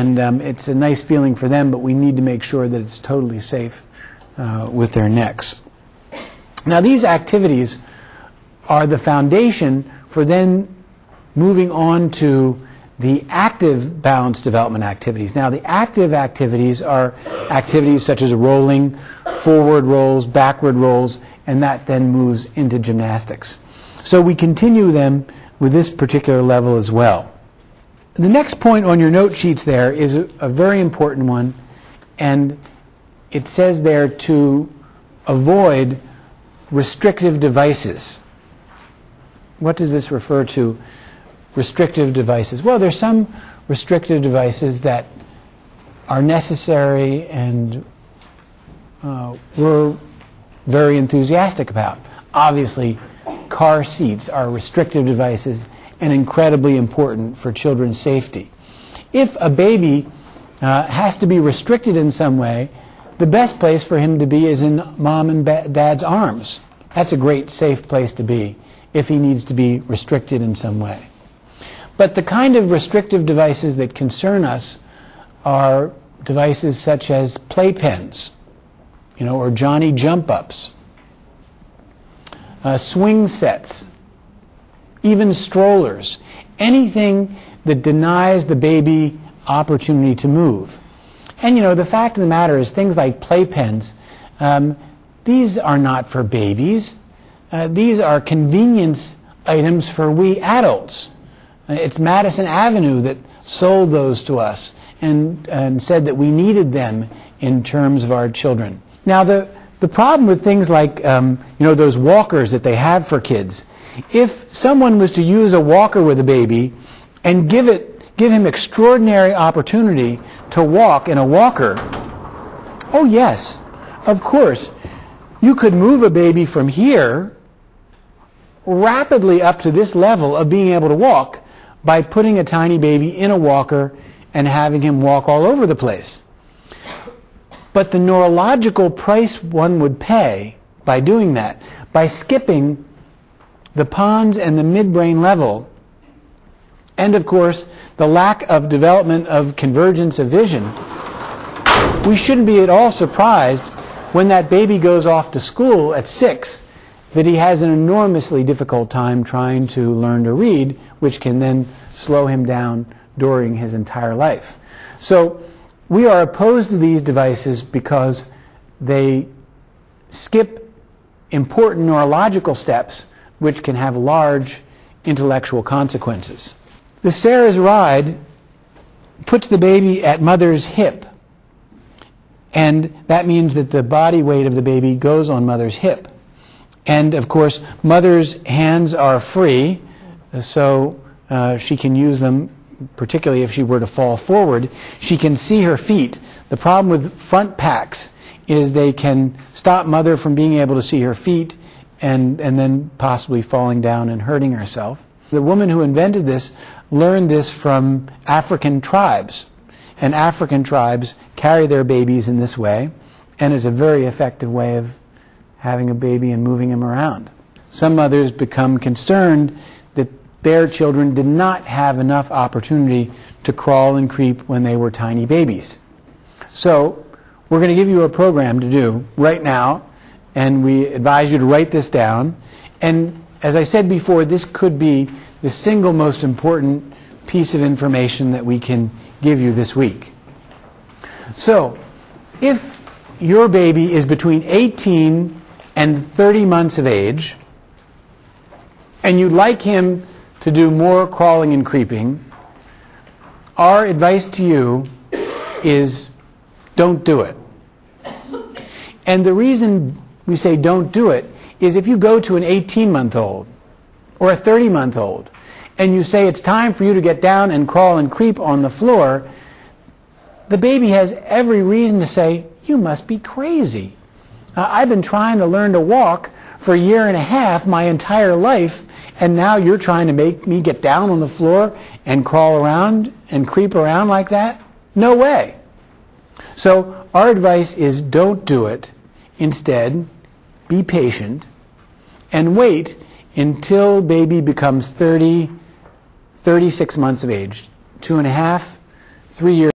And it's a nice feeling for them, but we need to make sure that it's totally safe with their necks. Now, these activities are the foundation for then moving on to the active balanced development activities. Now, the active activities are activities such as rolling, forward rolls, backward rolls, and that then moves into gymnastics. So we continue them with this particular level as well. The next point on your note sheets there is a very important one, and it says there to avoid restrictive devices. What does this refer to? Restrictive devices. Well, there's some restrictive devices that are necessary and we're very enthusiastic about. Obviously, car seats are restrictive devices and incredibly important for children's safety. If a baby has to be restricted in some way, the best place for him to be is in mom and dad's arms. That's a great, safe place to be if he needs to be restricted in some way. But the kind of restrictive devices that concern us are devices such as playpens, or Johnny jump-ups, swing sets, even strollers, anything that denies the baby opportunity to move. And the fact of the matter is things like playpens, these are not for babies. These are convenience items for we adults. It's Madison Avenue that sold those to us and said that we needed them in terms of our children. Now, the problem with things like those walkers that they have for kids, if someone was to use a walker with a baby and give him extraordinary opportunity to walk in a walker, oh yes, of course, you could move a baby from here rapidly up to this level of being able to walk by putting a tiny baby in a walker and having him walk all over the place. But the neurological price one would pay by doing that, by skipping the pons and the midbrain level, and of course the lack of development of convergence of vision, we shouldn't be at all surprised when that baby goes off to school at 6 that he has an enormously difficult time trying to learn to read, which can then slow him down during his entire life. So we are opposed to these devices because they skip important neurological steps which can have large intellectual consequences. The Sarah's ride puts the baby at mother's hip, and that means that the body weight of the baby goes on mother's hip. And of course, mother's hands are free, so she can use them, particularly if she were to fall forward. She can see her feet. The problem with front packs is they can stop mother from being able to see her feet and then possibly falling down and hurting herself. The woman who invented this learned this from African tribes. And African tribes carry their babies in this way, and it's a very effective way of having a baby and moving him around. Some mothers become concerned that their children did not have enough opportunity to crawl and creep when they were tiny babies. So we're going to give you a program to do right now, and we advise you to write this down. And as I said before, this could be the single most important piece of information that we can give you this week. So if your baby is between 18 and 30 months of age, and you'd like him to do more crawling and creeping, our advice to you is don't do it. And the reason we say don't do it is if you go to an 18-month-old or a 30-month-old and you say it's time for you to get down and crawl and creep on the floor, the baby has every reason to say, you must be crazy. I've been trying to learn to walk for a year and a half, my entire life, and now you're trying to make me get down on the floor and crawl around and creep around like that? No way. So our advice is don't do it. Instead, be patient and wait until baby becomes 36 months of age, 2.5, 3 years.